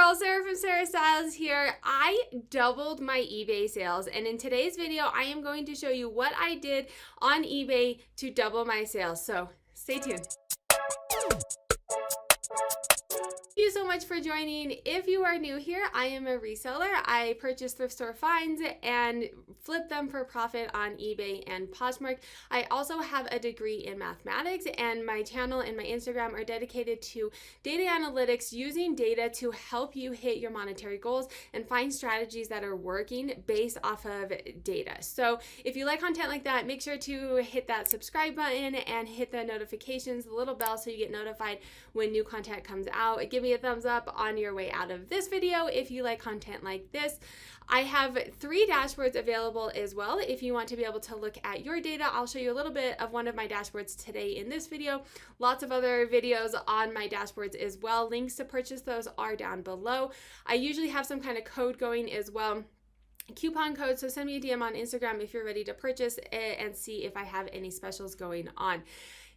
girl, Sarah from Sarah Styles here. I doubled my eBay sales, and in today's video, I am going to show you what I did on eBay to double my sales. So stay tuned. Thank you so much for joining. If you are new here, I am a reseller. I purchase thrift store finds and flip them for profit on eBay and Poshmark. I also have a degree in mathematics, and my channel and my Instagram are dedicated to data analytics, using data to help you hit your monetary goals and find strategies that are working based off of data. So if you like content like that, make sure to hit that subscribe button and hit the notifications, the little bell, so you get notified when new content comes out. Give me a thumbs up on your way out of this video if you like content like this. I have 3 dashboards available as well if you want to be able to look at your data. I'll show you a little bit of one of my dashboards today in this video. Lots of other videos on my dashboards as well. Links to purchase those are down below. I usually have some kind of code going as well, coupon code, so send me a DM on Instagram if you're ready to purchase and see if I have any specials going on.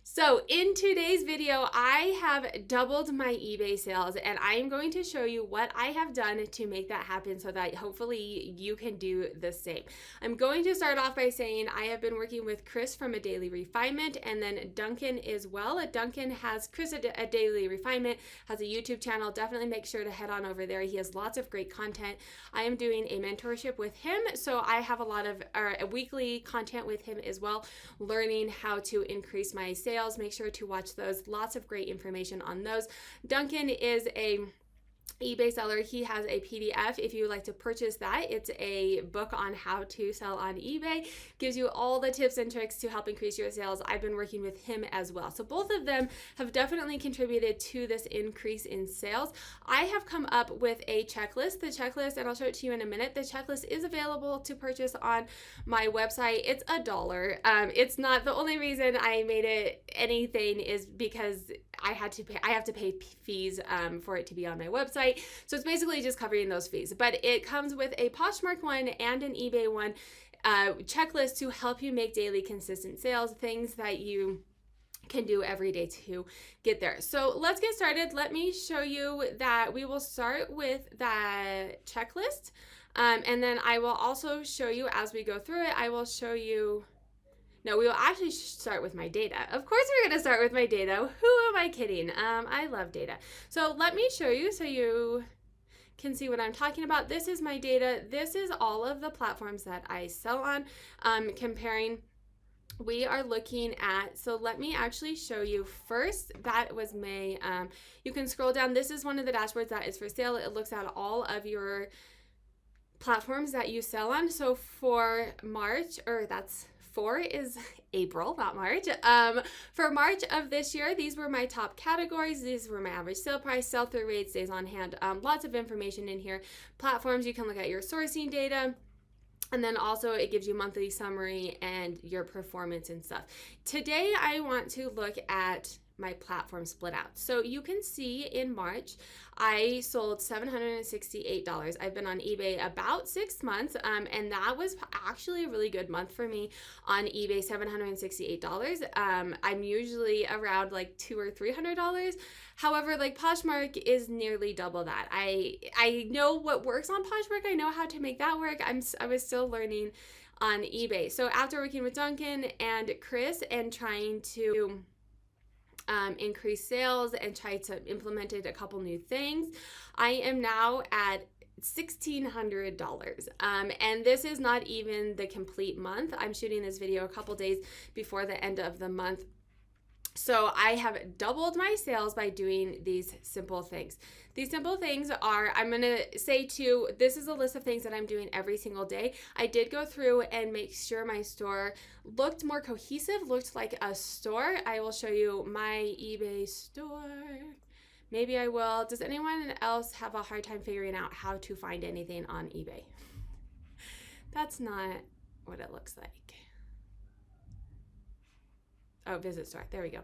So in today's video, I have doubled my eBay sales, and I am going to show you what I have done to make that happen so that hopefully you can do the same. I'm going to start off by saying I have been working with Chris from A Daily Refinement, and then Duncan as well. Duncan has Chris A Daily Refinement, has a YouTube channel. Definitely make sure to head on over there. He has lots of great content. I am doing a mentorship with him, so I have a lot of weekly content with him as well, learning how to increase my sales. Make sure to watch those. Lots of great information on those. Duncan is a eBay seller. He has a PDF if you would like to purchase that. It's a book on how to sell on eBay. Gives you all the tips and tricks to help increase your sales. I've been working with him as well. So both of them have definitely contributed to this increase in sales. I have come up with a checklist. The checklist, and I'll show it to you in a minute, the checklist is available to purchase on my website. It's $1. It's not the only reason I made it anything is because I have to pay fees for it to be on my website. So it's basically just covering those fees. But it comes with a Poshmark one and an eBay one checklist to help you make daily consistent sales, things that you can do every day to get there. So let's get started. Let me show you that. We will start with that checklist. And then I will also show you as we go through it, I will show you. No, we will actually start with my data. Of course we're going to start with my data. Who am I kidding? I love data. So let me show you so you can see what I'm talking about. This is my data. This is all of the platforms that I sell on. Comparing, we are looking at, so let me actually show you first. That was May. You can scroll down. This is one of the dashboards that is for sale. It looks at all of your platforms that you sell on. So for March, or that's 4 is April, not March. For March of this year, these were my top categories. These were my average sale price, sell-through rates, days on hand. Lots of information in here. Platforms, you can look at your sourcing data. And then also it gives you monthly summary and your performance and stuff. Today, I want to look at my platform split out. So you can see in March, I sold $768. I've been on eBay about 6 months, and that was actually a really good month for me on eBay, $768. I'm usually around like $200 or $300. However, like Poshmark is nearly double that. I know what works on Poshmark. I know how to make that work. I was still learning on eBay. So after working with Duncan and Chris and trying to increase sales and try to implement a couple new things, I am now at $1,600. And this is not even the complete month. I'm shooting this video a couple days before the end of the month. So I have doubled my sales by doing these simple things. These simple things are, I'm going to say too, this is a list of things that I'm doing every single day. I did go through and make sure my store looked more cohesive, looked like a store. I will show you my eBay store. Maybe I will. Does anyone else have a hard time figuring out how to find anything on eBay? That's not what it looks like. Oh, visit store. There we go.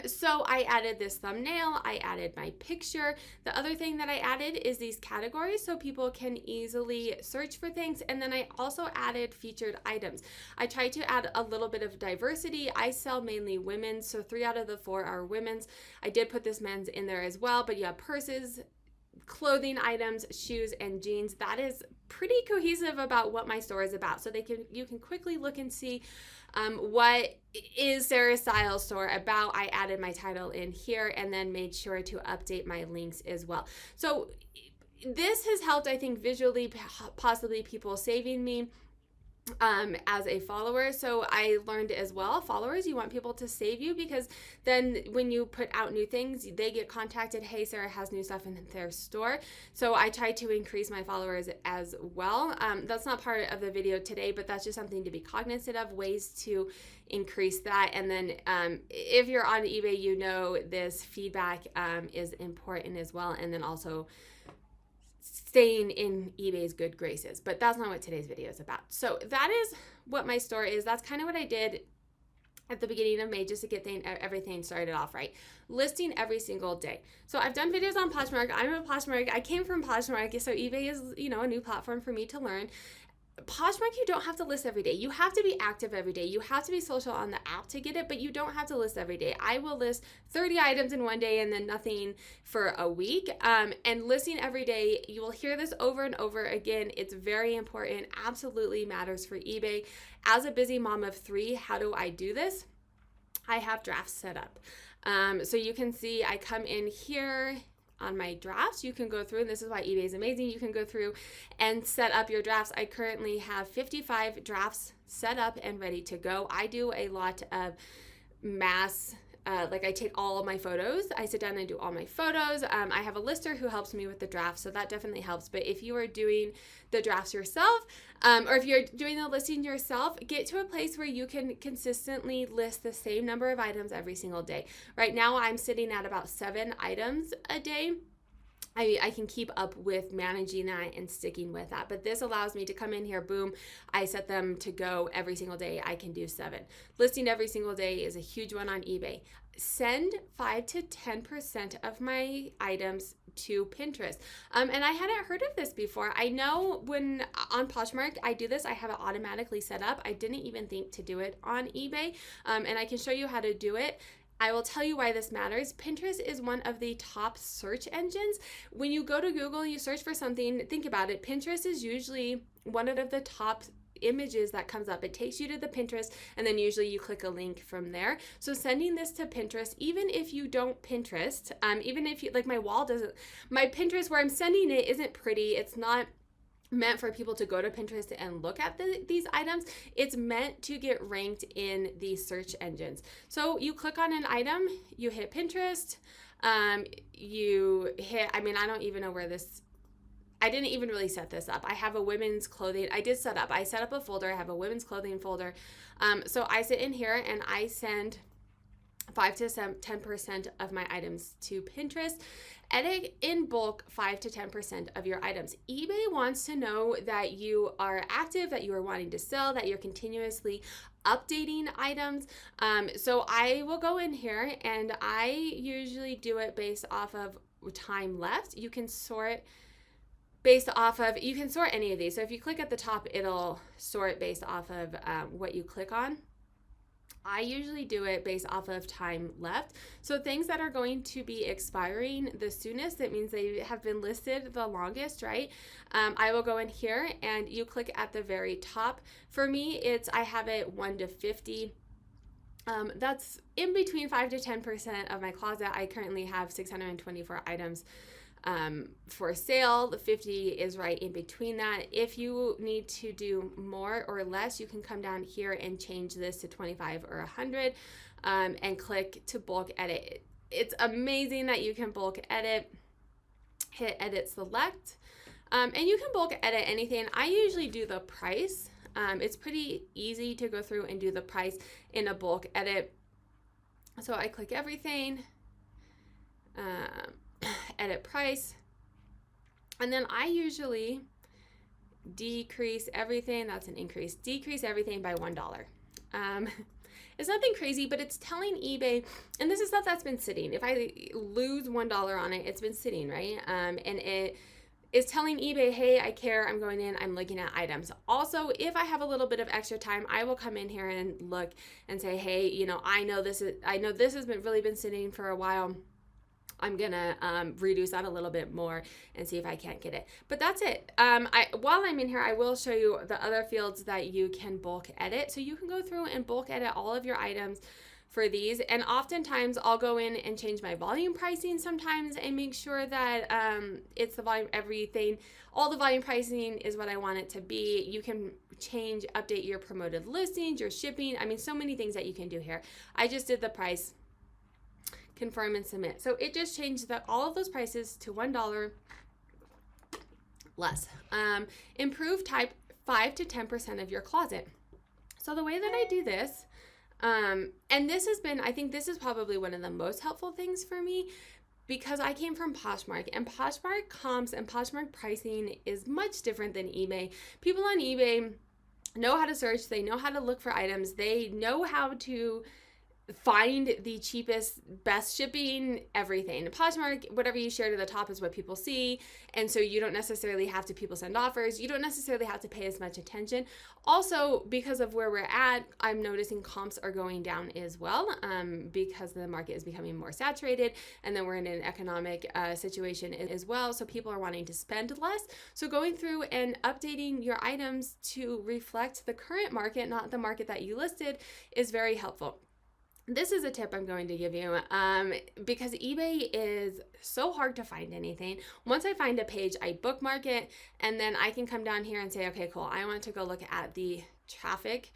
So I added this thumbnail, I added my picture. The other thing that I added is these categories so people can easily search for things. And then I also added featured items. I tried to add a little bit of diversity. I sell mainly women's, so 3 out of the 4 are women's. I did put this men's in there as well, but yeah, purses, clothing items, shoes, and jeans. That is pretty cohesive about what my store is about. So you can quickly look and see what is Sarah's Style Store about. I added my title in here and then made sure to update my links as well. So this has helped, I think, visually, possibly people saving me as a follower. So I learned as well, followers, you want people to save you, because then when you put out new things, they get contacted, hey, Sarah has new stuff in their store. So I try to increase my followers as well. That's not part of the video today, but that's just something to be cognizant of, ways to increase that. And then if you're on eBay, you know this feedback is important as well. And then also staying in eBay's good graces, but that's not what today's video is about. So that is what my store is. That's kind of what I did at the beginning of May, just to get everything started off right. Listing every single day. So I've done videos on Poshmark. I'm a Poshmark. I came from Poshmark, so eBay is, a new platform for me to learn. Poshmark, you don't have to list every day. You have to be active every day. You have to be social on the app to get it, but you don't have to list every day. I will list 30 items in one day and then nothing for a week. And listing every day, you will hear this over and over again. It's very important, absolutely matters for eBay. As a busy mom of 3, how do I do this? I have drafts set up. So you can see I come in here on my drafts. You can go through, and this is why eBay is amazing. You can go through and set up your drafts. I currently have 55 drafts set up and ready to go. I do a lot of mass like I take all of my photos. I sit down and do all my photos. I have a lister who helps me with the drafts, so that definitely helps. But if you are doing the drafts yourself, or if you're doing the listing yourself, get to a place where you can consistently list the same number of items every single day. Right now, I'm sitting at about 7 items a day. I can keep up with managing that and sticking with that. But this allows me to come in here, boom, I set them to go every single day. I can do 7. Listing every single day is a huge one on eBay. Send 5 to 10% of my items to Pinterest. And I hadn't heard of this before. I know when on Poshmark I do this, I have it automatically set up. I didn't even think to do it on eBay. And I can show you how to do it. I will tell you why this matters. Pinterest is one of the top search engines. When you go to Google and you search for something, think about it. Pinterest is usually one of the top images that comes up. It takes you to the Pinterest, and then usually you click a link from there. So sending this to Pinterest, even if you don't Pinterest, even if you, like my wall doesn't, my Pinterest where I'm sending it isn't pretty. It's not meant for people to go to Pinterest and look at these items. It's meant to get ranked in these search engines. So you click on an item, you hit Pinterest, you hit, I don't even know where this, I didn't even really set this up. I have a women's clothing, I set up a folder. I have a women's clothing folder. So I sit in here and I send 5 to 10% of my items to Pinterest. Edit in bulk 5 to 10% of your items. eBay wants to know that you are active, that you are wanting to sell, that you're continuously updating items. So I will go in here and I usually do it based off of time left. You can sort based off of, you can sort any of these. So if you click at the top, it'll sort based off of what you click on. I usually do it based off of time left. So things that are going to be expiring the soonest, that means they have been listed the longest, right? I will go in here and you click at the very top. For me, I have it 1 to 50. That's in between 5 to 10% of my closet. I currently have 624 items for sale. The 50 is right in between that. If you need to do more or less, you can come down here and change this to 25 or 100 and click to bulk edit. It's amazing that you can bulk edit. Hit edit select, and you can bulk edit anything. I usually do the price. It's pretty easy to go through and do the price in a bulk edit. So I click everything. Edit price, and then I usually decrease everything. That's an increase. Decrease everything by $1. It's nothing crazy, but it's telling eBay, and this is stuff that's been sitting. If I lose $1 on it, it's been sitting, right? And it is telling eBay, hey, I care, I'm going in, I'm looking at items. Also, if I have a little bit of extra time, I will come in here and look and say, hey, I know this has really been sitting for a while. I'm gonna reduce that a little bit more and see if I can't get it. But that's it. While I'm in here, I will show you the other fields that you can bulk edit. So you can go through and bulk edit all of your items for these. And oftentimes I'll go in and change my volume pricing sometimes and make sure that it's the volume, everything, all the volume pricing is what I want it to be. You can change, update your promoted listings, your shipping. I mean, so many things that you can do here. I just did the price, confirm and submit. So it just changed all of those prices to $1 less. Improve type 5 to 10% of your closet. So the way that I do this, and this has been, I think this is probably one of the most helpful things for me, because I came from Poshmark, and Poshmark comps and Poshmark pricing is much different than eBay. People on eBay know how to search, they know how to look for items, they know how to find the cheapest, best shipping, everything. Poshmark, whatever you share to the top is what people see, and so you don't necessarily have to people send offers. You don't necessarily have to pay as much attention. Also, because of where we're at, I'm noticing comps are going down as well, because the market is becoming more saturated, and then we're in an economic situation as well, so people are wanting to spend less. So going through and updating your items to reflect the current market, not the market that you listed, is very helpful. This is a tip I'm going to give you, because eBay is so hard to find anything. Once I find a page, I bookmark it, and then I can come down here and say, okay, cool, I want to go look at the traffic.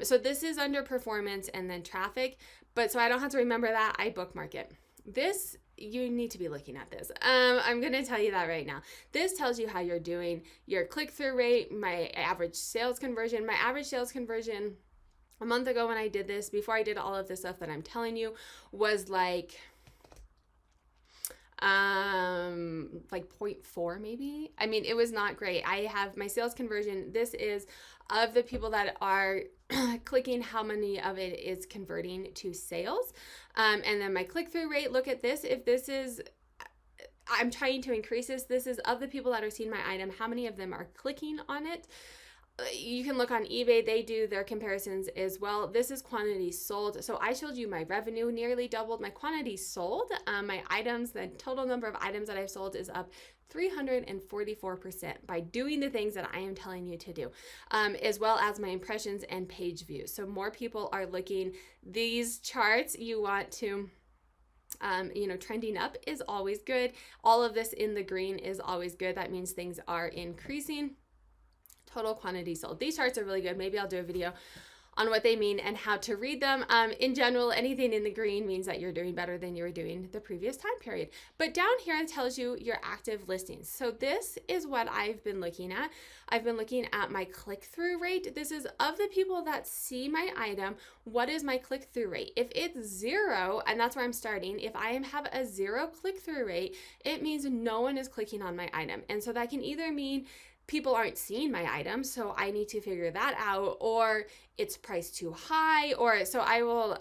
So this is under performance and then traffic, but so I don't have to remember that, I bookmark it. This, you need to be looking at this. I'm going to tell you that right now. This tells you how you're doing, your click-through rate, my average sales conversion. My average sales conversion a month ago when I did this, before I did all of this stuff that I'm telling you, was like 0.4 maybe. I mean, it was not great. I have my sales conversion. This is of the people that are clicking, how many of it is converting to sales. And then my click-through rate, look at this. If this is, I'm trying to increase this. This is of the people that are seeing my item, how many of them are clicking on it. You can look on eBay, they do their comparisons as well. This is quantity sold. So I showed you my revenue nearly doubled. My quantity sold, my items, the total number of items that I've sold is up 344% by doing the things that I am telling you to do, as well as my impressions and page views. So more people are looking. These charts you want to trending up is always good. All of this in the green is always good. That means things are increasing. Total quantity sold. These charts are really good. Maybe I'll do a video on what they mean and how to read them. In general, anything in the green means that you're doing better than you were doing the previous time period. But down here it tells you your active listings. So this is what I've been looking at. I've been looking at my click-through rate. This is of the people that see my item, what is my click-through rate? If it's 0, and that's where I'm starting, if I have a 0 click-through rate, it means no one is clicking on my item. And so that can either mean people aren't seeing my item, so I need to figure that out, or it's priced too high, or so I will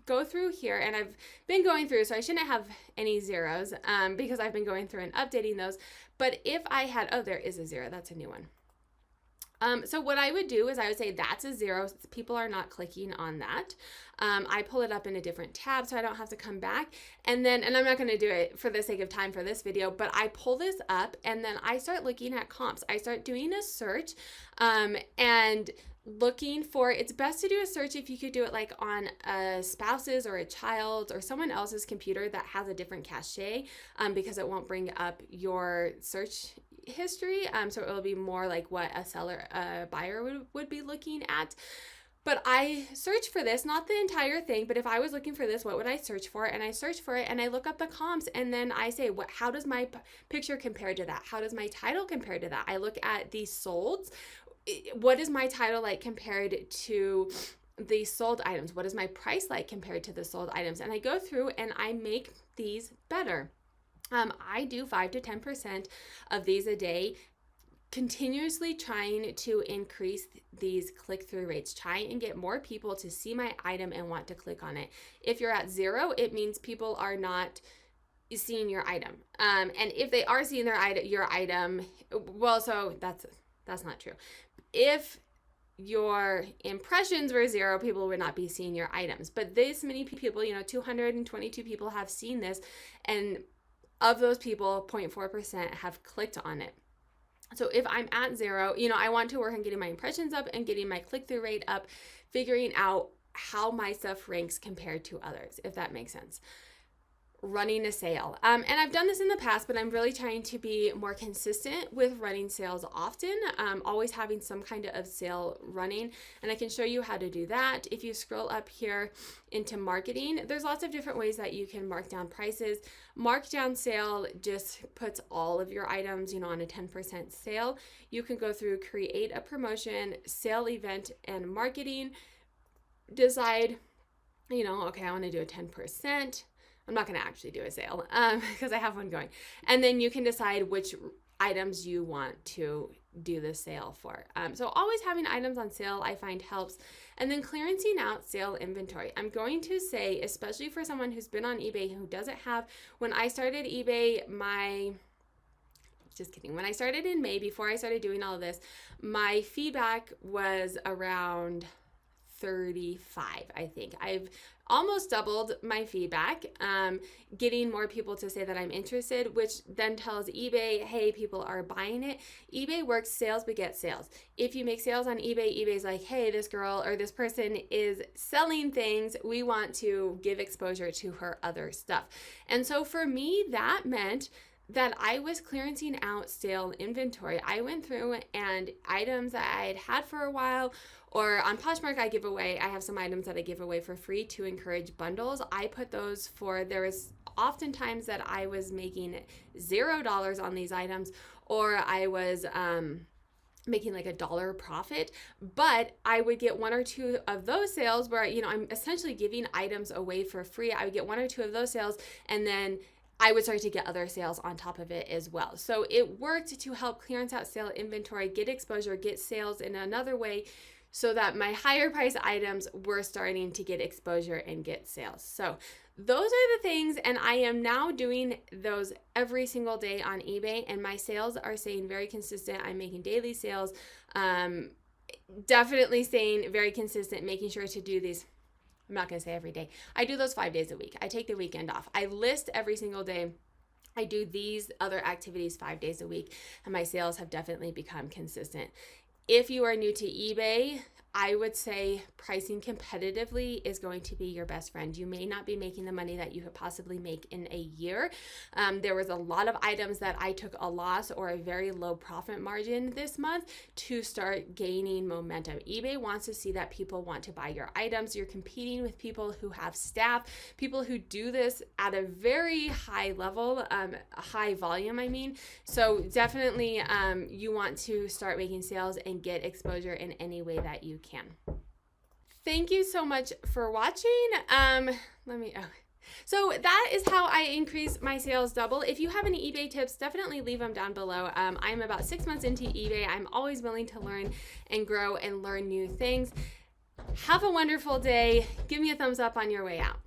go through here, and I've been going through, so I shouldn't have any zeros because I've been going through and updating those. But if I had, oh, there is a 0, that's a new one. So what I would do is I would say that's a 0. People are not clicking on that. I pull it up in a different tab so I don't have to come back. And I'm not going to do it for the sake of time for this video, but I pull this up and then I start looking at comps. I start doing a search and looking for, it's best to do a search if you could do it like on a spouse's or a child's or someone else's computer that has a different cache, because it won't bring up your search history. So it will be more like what a buyer would be looking at. But I search for this, not the entire thing, but if I was looking for this, what would I search for? And I search for it and I look up the comps, and then I say, how does my picture compare to that? How does my title compare to that? I look at the solds. What is my title like compared to the sold items? What is my price like compared to the sold items? And I go through and I make these better. I do 5 to 10% of these a day. continuously trying to increase these click-through rates, try and get more people to see my item and want to click on it. If you're at 0, it means people are not seeing your item. And if they are seeing your item, well, so that's not true. If your impressions were 0, people would not be seeing your items. But this many people, 222 people have seen this, and of those people, 0.4% have clicked on it. So if I'm at 0, I want to work on getting my impressions up and getting my click-through rate up, figuring out how my stuff ranks compared to others, if that makes sense. Running a sale. And I've done this in the past, but I'm really trying to be more consistent with running sales often, always having some kind of sale running. And I can show you how to do that. If you scroll up here into marketing, there's lots of different ways that you can mark down prices. Markdown sale just puts all of your items, on a 10% sale. You can go through create a promotion, sale event, and marketing. Decide, okay, I want to do a 10%. I'm not going to actually do a sale because I have one going. And then you can decide which items you want to do the sale for. So always having items on sale I find helps. And then clearancing out sale inventory. I'm going to say, especially for someone who's been on eBay who doesn't have, when I started eBay, when I started in May, before I started doing all of this, my feedback was around 35, I think. I've almost doubled my feedback, getting more people to say that I'm interested, which then tells eBay, hey, people are buying it. eBay works sales beget sales. If you make sales on eBay, eBay's like, hey, this girl or this person is selling things. We want to give exposure to her other stuff. And so for me, that meant that I was clearancing out sale inventory. I went through and items that I had had for a while, or on Poshmark I have some items that I give away for free to encourage bundles. I put those there was oftentimes that I was making $0 on these items, or I was making like $1 profit, but I would get 1 or 2 of those sales where, I'm essentially giving items away for free. I would get 1 or 2 of those sales, and then I would start to get other sales on top of it as well. So it worked to help clearance out sale inventory, get exposure, get sales in another way, so that my higher price items were starting to get exposure and get sales. So those are the things, and I am now doing those every single day on eBay, and my sales are staying very consistent. I'm making daily sales, definitely staying very consistent, making sure to do these. I'm not going to say every day. I do those 5 days a week. I take the weekend off. I list every single day. I do these other activities 5 days a week, and my sales have definitely become consistent. If you are new to eBay, I would say pricing competitively is going to be your best friend. You may not be making the money that you could possibly make in a year. There was a lot of items that I took a loss or a very low profit margin this month to start gaining momentum. eBay wants to see that people want to buy your items. You're competing with people who have staff, people who do this at a very high level, high volume, I mean. So definitely you want to start making sales and get exposure in any way that you can. Thank you so much for watching. So that is how I increase my sales double. If you have any eBay tips, definitely leave them down below. I'm about 6 months into eBay. I'm always willing to learn and grow and learn new things. Have a wonderful day. Give me a thumbs up on your way out.